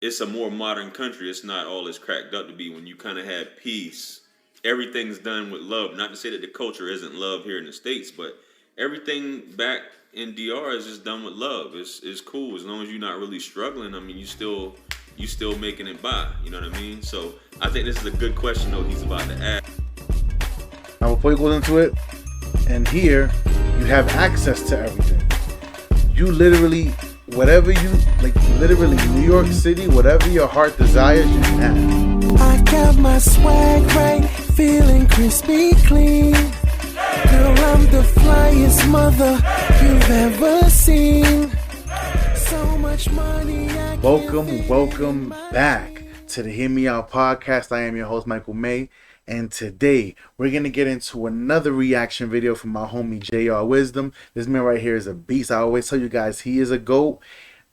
it's a more modern country. It's not all it's cracked up to be. When you kind of have peace, everything's done with love. Not to say that the culture isn't love here in the States, but everything back in DR is just done with love. It's cool as long as you're not really struggling. I mean, you still making it by. You know what I mean? So I think this is a good question though. He's about to ask. Now, before you go into it, and here you have access to everything. You literally, whatever you like, literally New York City, whatever your heart desires, you can have. I got my swag right, feeling crispy clean. Girl, I'm the flyest mother you've ever seen. So much money. Welcome back to the Hear Me Out podcast. I am your host, Michael May. And today, we're going to get into another reaction video from my homie JR Wisdom. This man right here is a beast. I always tell you guys, he is a GOAT.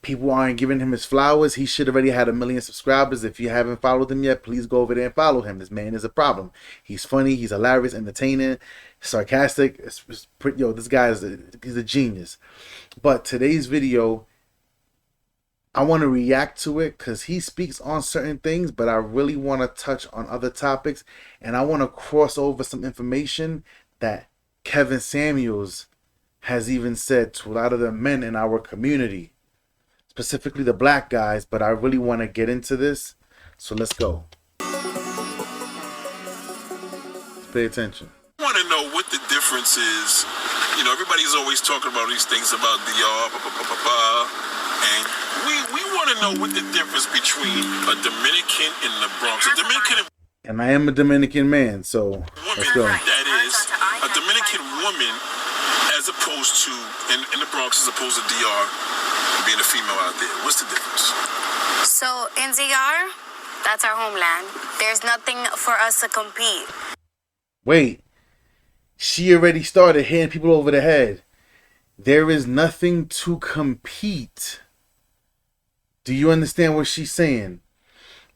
People aren't giving him his flowers. He should already had 1 million subscribers. If you haven't followed him yet, please go over there and follow him. This man is a problem. He's funny. He's hilarious, entertaining, sarcastic. This guy he's a genius. But today's video, I want to react to it because he speaks on certain things, but I really want to touch on other topics. And I want to cross over some information that Kevin Samuels has even said to a lot of the men in our community, specifically the black guys. But I really want to get into this. So let's go. Let's pay attention. I want to know what the difference is. You know, everybody's always talking about these things about DR, and we want to know what the difference between a Dominican and the Bronx. A Dominican And I am a Dominican man, so let's go. That is a Dominican woman, as opposed to in the Bronx, as opposed to DR, being a female out there. What's the difference? So in DR, that's our homeland. There's nothing for us to compete. Wait, she already started hitting people over the head. There is nothing to compete. Do you understand what she's saying?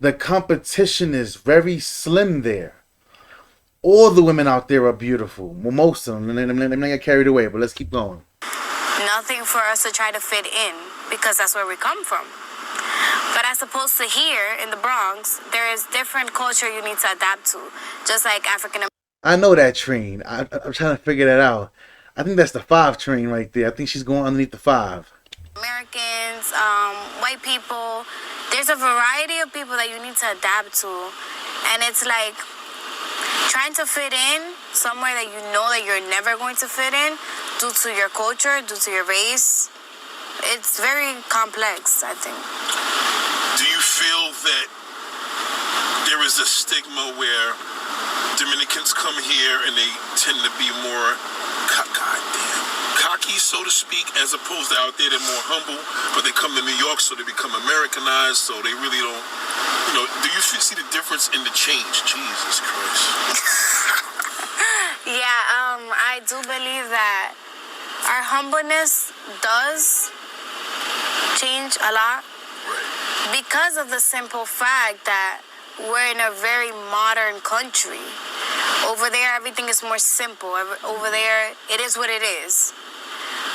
The competition is very slim there. All the women out there are beautiful. Well, most of them. Let me not get carried away, but let's keep going. Nothing for us to try to fit in because that's where we come from. But as opposed to here in the Bronx, there is different culture you need to adapt to, just like African American. I know that train. I'm trying to figure that out. I think that's the 5 train right there. I think she's going underneath the 5. Americans, white people. There's a variety of people that you need to adapt to. And it's like trying to fit in somewhere that you know that you're never going to fit in due to your culture, due to your race. It's very complex, I think. Do you feel that there is a stigma where Dominicans come here and they tend to be more cocky, so to speak, as opposed to out there they're more humble, but they come to New York so they become Americanized, so they really don't, do you see the difference in the change? Jesus Christ. Yeah, I do believe that our humbleness does change a lot because of the simple fact that we're in a very modern country. Over there, everything is more simple. Over there, it is what it is.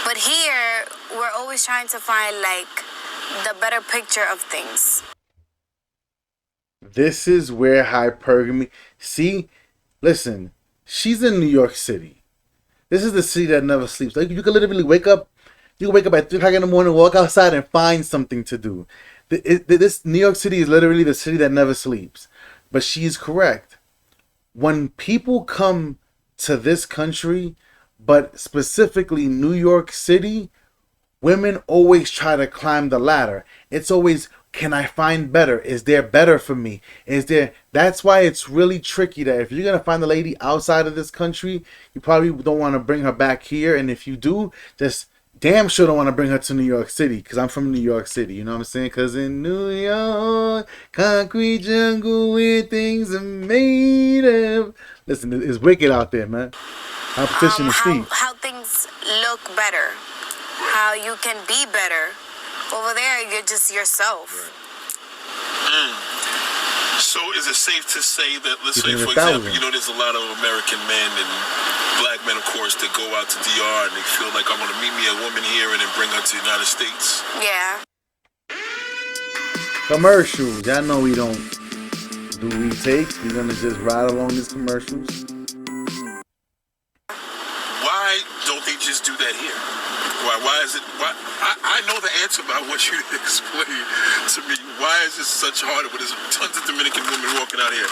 But here, we're always trying to find, the better picture of things. This is where hypergamy... See? Listen, she's in New York City. This is the city that never sleeps. Like, you can literally wake up... You can wake up at 3 o'clock in the morning, walk outside, and find something to do. This New York City is literally the city that never sleeps. But she's correct. When people come to this country, but specifically New York City, women always try to climb the ladder. It's always, can I find better? Is there better for me? That's why it's really tricky that if you're going to find a lady outside of this country, you probably don't want to bring her back here. And if you do, just damn sure don't want to bring her to New York City, because I'm from New York City, you know what I'm saying? Because in New York, concrete jungle where things are made of. Listen, it's wicked out there, man. Competition is steep. How things look better, how you can be better. Over there, you're just yourself. So is it safe to say that, let's say, for example, there's a lot of American men and black men, of course, that go out to DR and they feel like, I want to meet me a woman here and then bring her to the United States? Yeah. Commercials. Y'all know we don't do retakes. We're gonna just ride along these commercials. Why don't they just do that here? Why is it? Why? I know the answer, but I want you to explain to me why is it such hard when there's tons of Dominican women walking out here?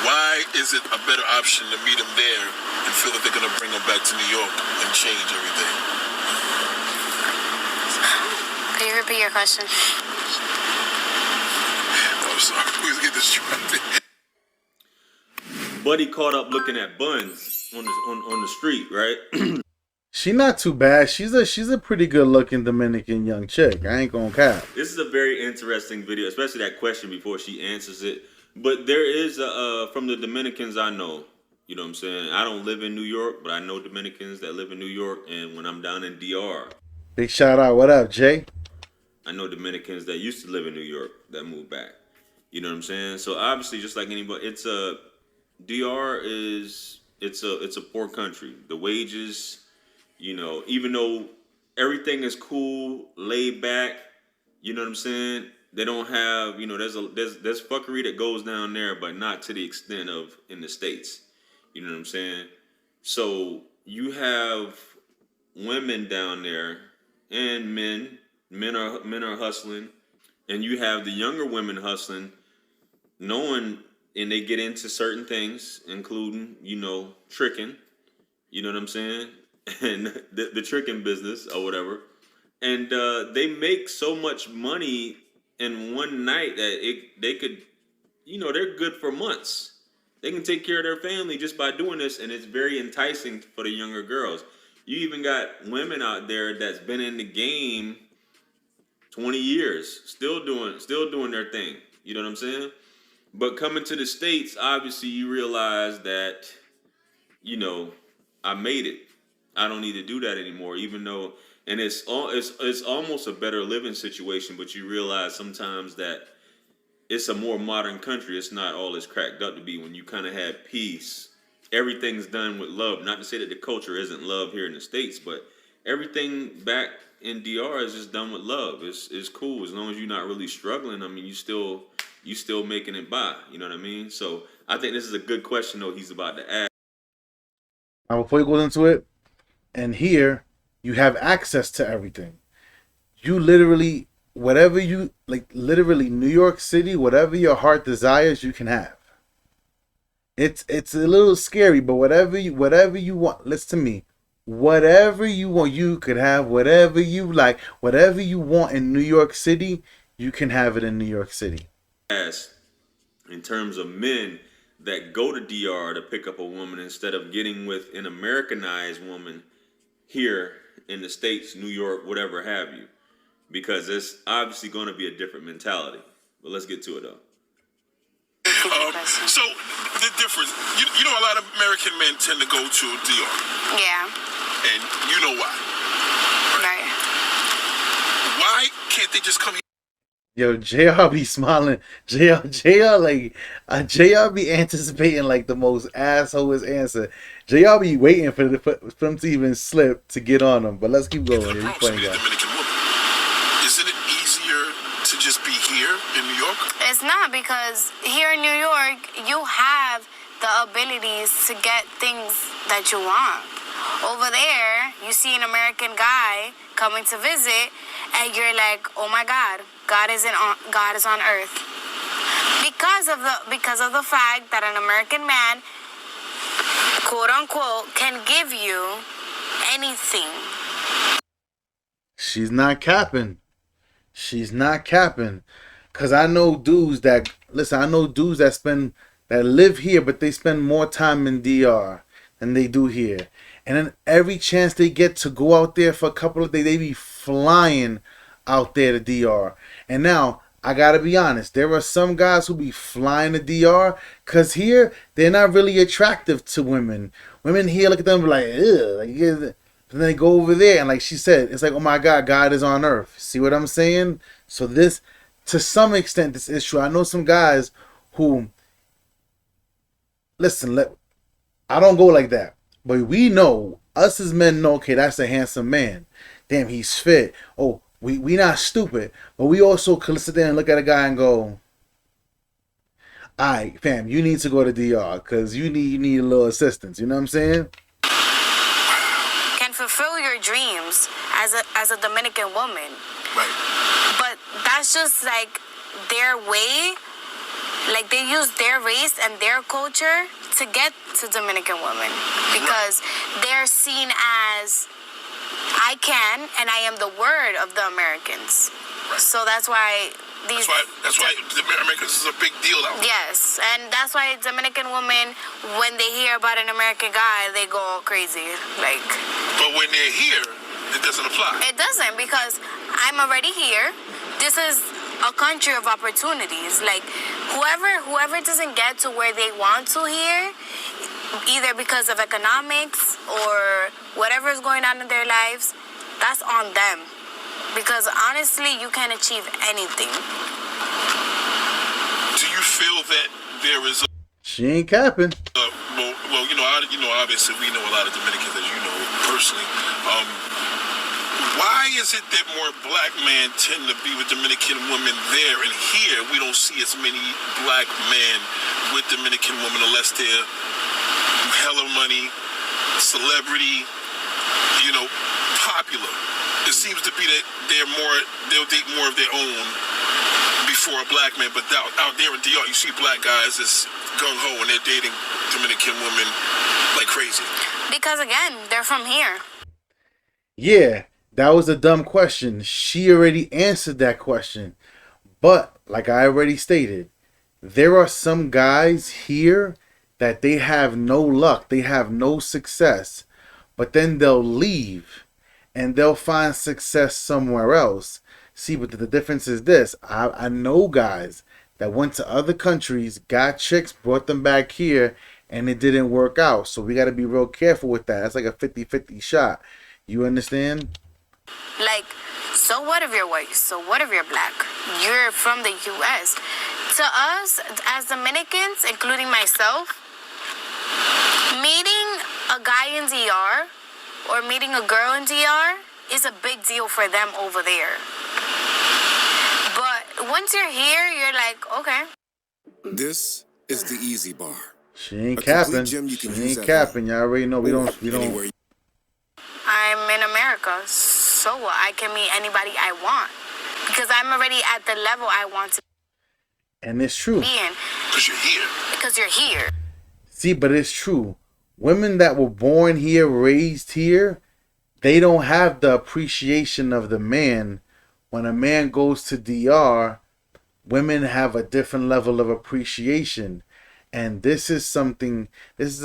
Why is it a better option to meet them there and feel that they're going to bring them back to New York and change everything? Can you repeat your question? I'm sorry, please get distracted. Buddy caught up looking at buns on the street, right? She not too bad. She's a pretty good looking Dominican young chick. I ain't gonna cap. This is a very interesting video, especially that question before she answers it. But there is from the Dominicans I know, you know what I'm saying? I don't live in New York, but I know Dominicans that live in New York, and when I'm down in DR, Big shout out. What up, Jay? I know Dominicans that used to live in New York that moved back. You know what I'm saying? So obviously, just like anybody, DR is it's a poor country. The wages, you know, even though everything is cool, laid back, you know what I'm saying? They don't have, you know, there's fuckery that goes down there, but not to the extent of in the States. You know what I'm saying? So you have women down there and men. Men are hustling, and you have the younger women hustling, knowing, and they get into certain things, including, you know, tricking. You know what I'm saying? And the tricking business or whatever, and they make so much money in one night that they could, you know, they're good for months. They can take care of their family just by doing this, and it's very enticing for the younger girls. You even got women out there that's been in the game 20 years, still doing their thing. You know what I'm saying? But coming to the States, obviously you realize that, you know, I made it. I don't need to do that anymore, even though, and it's almost a better living situation, but you realize sometimes that it's a more modern country. It's not all it's cracked up to be when you kind of have peace. Everything's done with love. Not to say that the culture isn't love here in the States, but everything back in DR is just done with love. It's cool as long as you're not really struggling. I mean, you still making it by. You know what I mean? So I think this is a good question though he's about to ask. Now before you go into it, and here you have access to everything. You literally, whatever you like, literally New York City, whatever your heart desires, you can have. It's a little scary, but whatever you want. Listen to me. Whatever you want, you could have. Whatever you like, whatever you want in New York City, you can have it in New York City. In terms of men that go to DR to pick up a woman instead of getting with an Americanized woman here in the States, New York, whatever have you, because it's obviously going to be a different mentality. But let's get to it though. So the difference, you know, a lot of American men tend to go to DR. Yeah. And you know why. Right. Why can't they just come here? Yo, JR be smiling. JR be anticipating like the most assholeest answer. JR be waiting for them to even slip to get on him. But let's keep going. Dominican woman. Isn't it easier to just be here in New York? It's not, because here in New York, you have the abilities to get things that you want. Over there, you see an American guy coming to visit, and you're like, oh my God, God is on earth. Because of the fact that an American man, quote unquote, can give you anything. She's not capping. Cause I know dudes that live here, but they spend more time in DR than they do here. And then every chance they get to go out there for a couple of days, they be flying out there to DR. And now, I gotta be honest, there are some guys who be flying to DR, cause here, they're not really attractive to women. Women here look at them like, ugh. Like, yeah. And then they go over there, and like she said, it's like, oh my God, God is on earth. See what I'm saying? So this, to some extent, this is true. I know some guys who, listen, I don't go like that. But we know, us as men know, okay, that's a handsome man. Damn, he's fit. Oh, We not stupid, but we also could sit there and look at a guy and go, "Alright, fam, you need to go to DR because you need a little assistance." You know what I'm saying? Can fulfill your dreams as a Dominican woman. Right. But that's just like their way. Like they use their race and their culture to get to Dominican women because they're seen as I can and I am the word of the Americans. Right. So that's why these. That's why the Americans is a big deal out. Yes, and that's why Dominican women, when they hear about an American guy, they go all crazy. Like. But when they're here, it doesn't apply. It doesn't because I'm already here. This is a country of opportunities. Like whoever doesn't get to where they want to here, either because of economics or whatever is going on in their lives, that's on them. Because honestly, you can achieve anything. Do you feel that there is a She ain't capping. well, obviously we know a lot of Dominicans, as you know personally. Why is it that more black men tend to be with Dominican women there, and here we don't see as many black men with Dominican women unless they're hella money, celebrity, popular? It seems to be that they'll date more of their own before a black man, but out there in DR, you see black guys that's gung-ho and they're dating Dominican women like crazy. Because again, they're from here. Yeah, that was a dumb question. She already answered that question. But, like I already stated, there are some guys here that they have no luck. They have no success. But then they'll leave and they'll find success somewhere else. See, but the difference is this. I know guys that went to other countries, got chicks, brought them back here, and it didn't work out. So we got to be real careful with that. That's like a 50-50 shot. You understand? Like, so what if you're white? So what if you're black? You're from the U.S. To us, as Dominicans, including myself, meeting a guy in DR or meeting a girl in DR is a big deal for them over there. But once you're here, you're like, okay. This is the Easy Bar. She ain't A complete capping. gym you She can use ain't at capping. Y'all already know we don't. Anywhere. I'm in America, so what? I can meet anybody I want because I'm already at the level I want to And it's true. be in. Because you're here. Because you're here. See, but it's true. Women that were born here, raised here, they don't have the appreciation of the man. When a man goes to DR, women have a different level of appreciation. And this is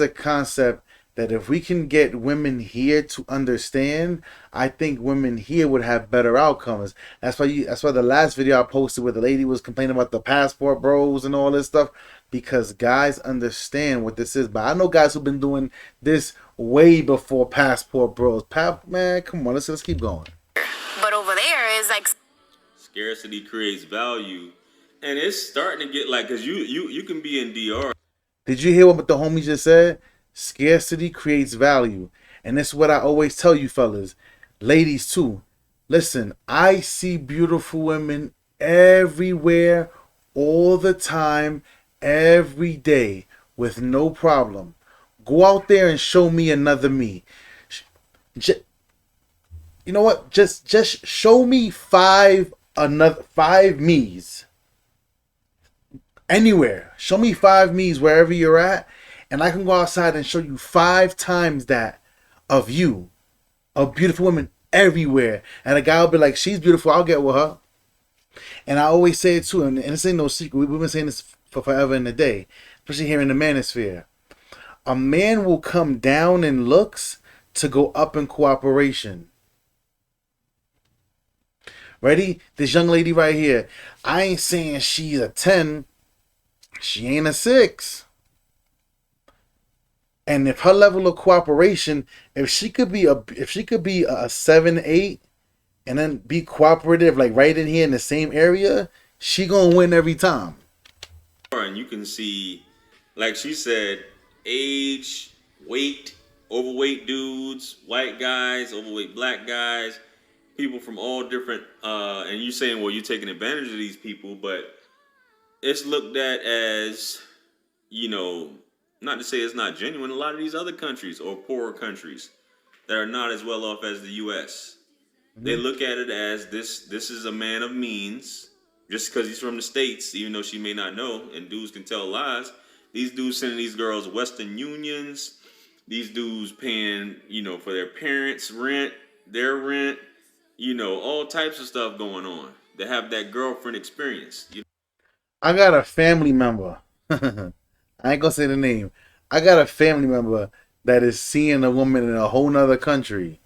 a concept that if we can get women here to understand, I think women here would have better outcomes. That's why the last video I posted where the lady was complaining about the passport bros and all this stuff, because guys understand what this is. But I know guys who've been doing this way before passport bros. Man, come on, let's keep going. But over there is like Scarcity creates value, and it's starting to get like, cause you can be in DR. Did you hear what the homie just said? Scarcity creates value. And that's what I always tell you fellas. Ladies too. Listen, I see beautiful women everywhere, all the time, every day, with no problem. Go out there and show me another me. You know what? Just show me five me's. Anywhere. Show me 5 me's wherever you're at. And I can go outside and show you 5 times that of you. Of beautiful women everywhere. And a guy will be like, she's beautiful, I'll get with her. And I always say it too, and this ain't no secret. We've been saying this for forever and a day. Especially here in the manosphere. A man will come down in looks to go up in cooperation. Ready? This young lady right here. I ain't saying she's a 10. She ain't a 6. And if her level of cooperation, if she could be a 7, 8, and then be cooperative, like right in here in the same area, she gonna win every time. And you can see, like she said, age, weight, overweight dudes, white guys, overweight black guys, people from all different, and you saying, well, you're taking advantage of these people, but it's looked at as, you know, not to say it's not genuine. A lot of these other countries or poorer countries that are not as well off as the U.S., they look at it as this is a man of means. Just because he's from the States, even though she may not know, and dudes can tell lies, these dudes sending these girls Western Unions, these dudes paying, you know, for their parents' rent, their rent, you know, all types of stuff going on. They have that girlfriend experience. I got a family member. I ain't gonna say the name. I got a family member that is seeing a woman in a whole nother country.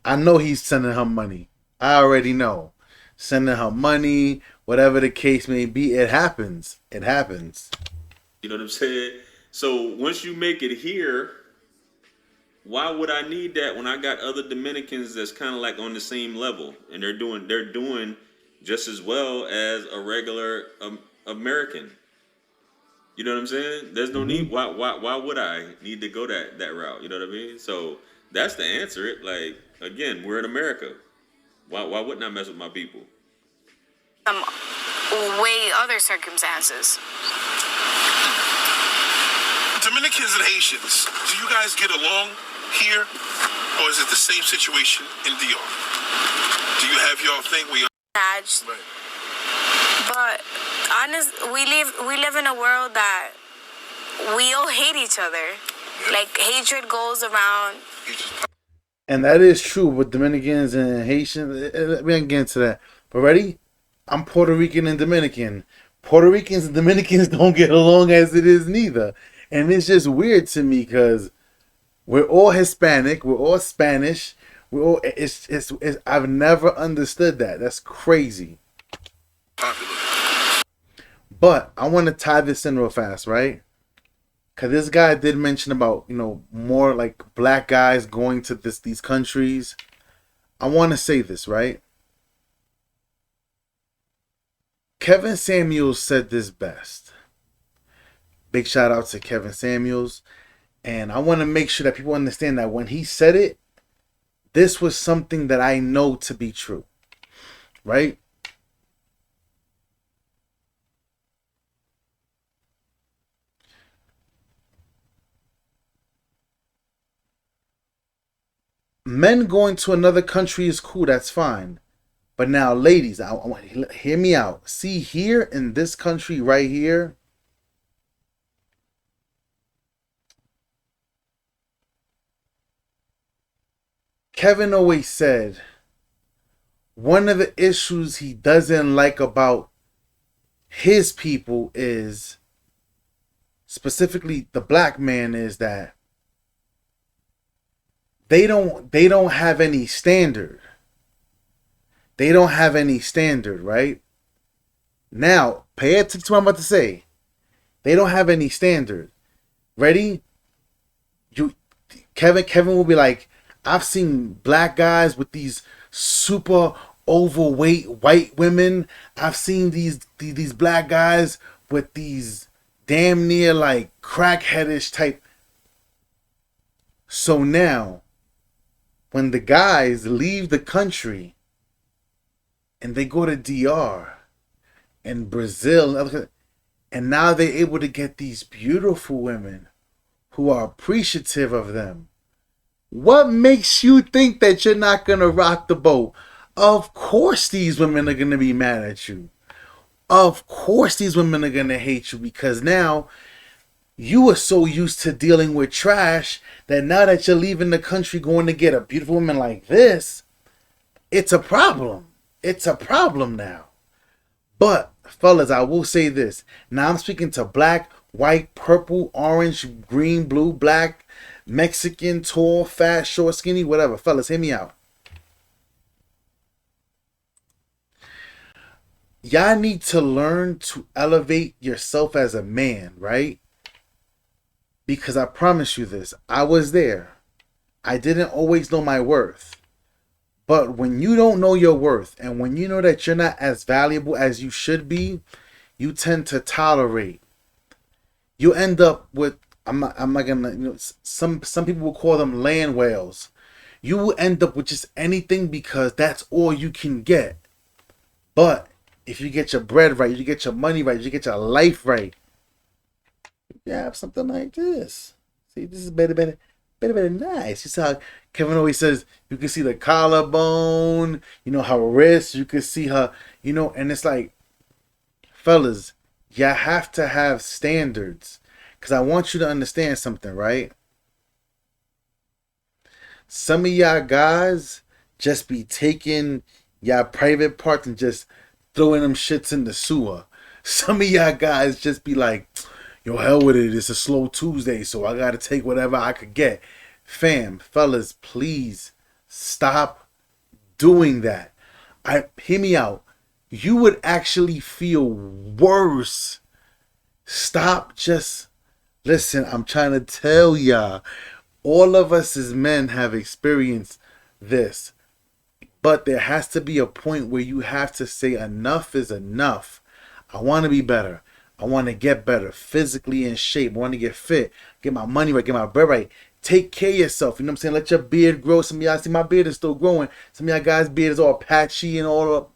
I know he's sending her money. I already know. Sending her money, whatever the case may be, it happens. It happens. You know what I'm saying? So once you make it here, why would I need that when I got other Dominicans that's kind of like on the same level, and they're doing just as well as a regular American? You know what I'm saying? There's no need. Why would I need to go that route? You know what I mean? So that's the answer. It like, again, we're in America. Why wouldn't I mess with my people? Way other circumstances. Dominicans and Haitians, do you guys get along here, or is it the same situation in DR? Do you have your thing where you? Attached. Right. But we live in a world that we all hate each other. Yeah. Like hatred goes around. And that is true with Dominicans and Haitians. We ain't get into that. But ready? I'm Puerto Rican and Dominican. Puerto Ricans and Dominicans don't get along as it is neither. And it's just weird to me because we're all Hispanic. We're all Spanish. We're all. It's. I've never understood that. That's crazy. But I want to tie this in real fast, right? Because this guy did mention about, you know, more like black guys going to these countries. I want to say this, right? Kevin Samuels said this best. Big shout out to Kevin Samuels. And I want to make sure that people understand that when he said it, this was something that I know to be true. Right? Men going to another country is cool, that's fine. But now, ladies, I want hear me out. See, here in this country right here, Kevin always said one of the issues he doesn't like about his people is, specifically the black man, is that they don't have any standard. They don't have any standard, right? Now, pay attention to what I'm about to say. They don't have any standard. Ready? Kevin will be like, I've seen black guys with these super overweight white women. I've seen these black guys with these damn near like crackheadish type. So now, when the guys leave the country and they go to DR and Brazil and now they're able to get these beautiful women who are appreciative of them, what makes you think that you're not going to rock the boat? Of course these women are going to be mad at you. Of course these women are going to hate you, because now you are so used to dealing with trash that now that you're leaving the country going to get a beautiful woman like this, it's a problem. It's a problem now. But, fellas, I will say this. Now I'm speaking to black, white, purple, orange, green, blue, black, Mexican, tall, fat, short, skinny, whatever. Fellas, hear me out. Y'all need to learn to elevate yourself as a man, right? Because I promise you this, I was there. I didn't always know my worth. But when you don't know your worth, and when you know that you're not as valuable as you should be, you tend to tolerate. You end up with, I'm not gonna, some people will call them land whales. You will end up with just anything because that's all you can get. But if you get your bread right, you get your money right, you get your life right, you have something like this. See, this is better nice. You see how Kevin always says you can see the collarbone, her wrist, you can see her, and it's like, fellas, you have to have standards. Because I want you to understand something, right? Some of y'all guys just be taking y'all private parts and just throwing them shits in the sewer. Some of y'all guys just be like, yo, hell with it. It's a slow Tuesday, so I got to take whatever I could get. Fellas, please stop doing that. Hear me out. You would actually feel worse. Stop just... Listen, I'm trying to tell y'all. All of us as men have experienced this. But there has to be a point where you have to say enough is enough. I want to be better. I want to get better physically in shape. I want to get fit. Get my money right. Get my bread right. Take care of yourself. You know what I'm saying? Let your beard grow. Some of y'all see my beard is still growing. Some of y'all guys' beard is all patchy and all up.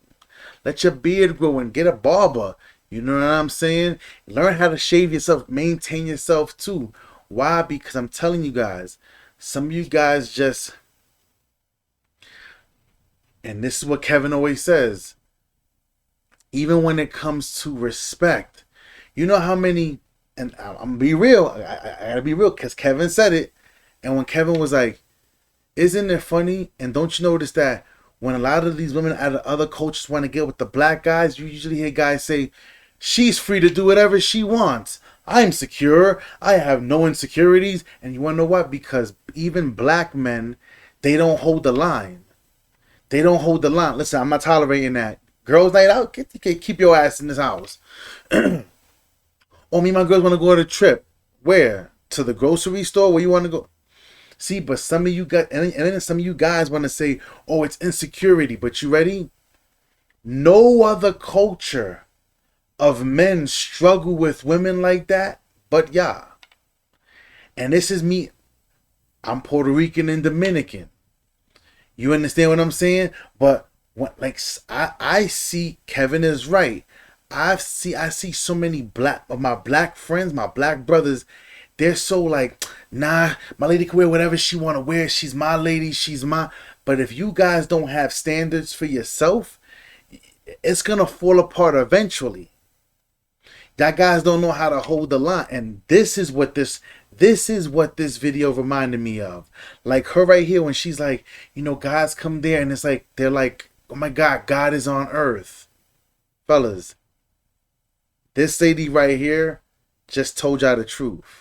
Let your beard grow and get a barber. You know what I'm saying? Learn how to shave yourself. Maintain yourself too. Why? Because I'm telling you guys, some of you guys just... And this is what Kevin always says. Even when it comes to respect. You know how many... And I'm going to be real. I got to be real because Kevin said it. And when Kevin was like, isn't it funny? And don't you notice that when a lot of these women out of other cultures want to get with the black guys, you usually hear guys say, she's free to do whatever she wants. I'm secure. I have no insecurities. And you want to know what? Because even black men, they don't hold the line. They don't hold the line. Listen, I'm not tolerating that. Girls night out, keep your ass in this house. Or me and my girls want to go on a trip. Where? To the grocery store? Where you want to go? See, but some of you guys, and then some of you guys want to say, oh, it's insecurity. But you ready? No other culture of men struggle with women like that but y'all. And this is me. I'm Puerto Rican and Dominican. You understand what I'm saying? But like I see Kevin is right. I see so many my black friends, my black brothers, they're so like, nah, my lady can wear whatever she want to wear. She's my lady. She's my... But if you guys don't have standards for yourself, it's going to fall apart eventually. That guys don't know how to hold the line. And this is what this video reminded me of. Like her right here when she's like, guys come there and it's like, they're like, oh my God, God is on earth. Fellas, this lady right here just told y'all the truth.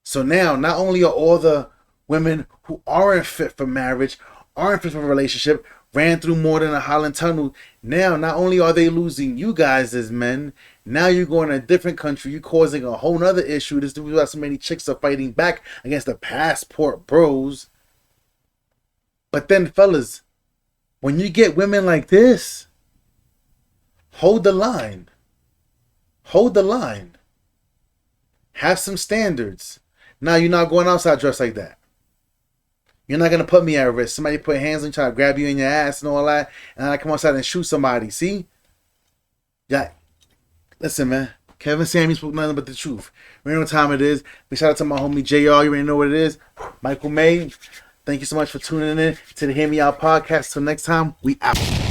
So now, not only are all the women who aren't fit for marriage, aren't fit for a relationship, ran through more than a Holland Tunnel, now not only are they losing you guys as men, now you're going to a different country, you're causing a whole nother issue. This is why so many chicks are fighting back against the passport bros. But then, fellas, when you get women like this, hold the line. Hold the line. Have some standards. Now you're not going outside dressed like that. You're not going to put me at risk. Somebody put hands on you, try to grab you in your ass and all that, and I come outside and shoot somebody. See? Yeah. Listen, man. Kevin Samuels spoke nothing but the truth. You know what time it is. Big shout out to my homie JR. You already know what it is. Michael May. Thank you so much for tuning in to the Hear Me Out podcast. Till next time, we out.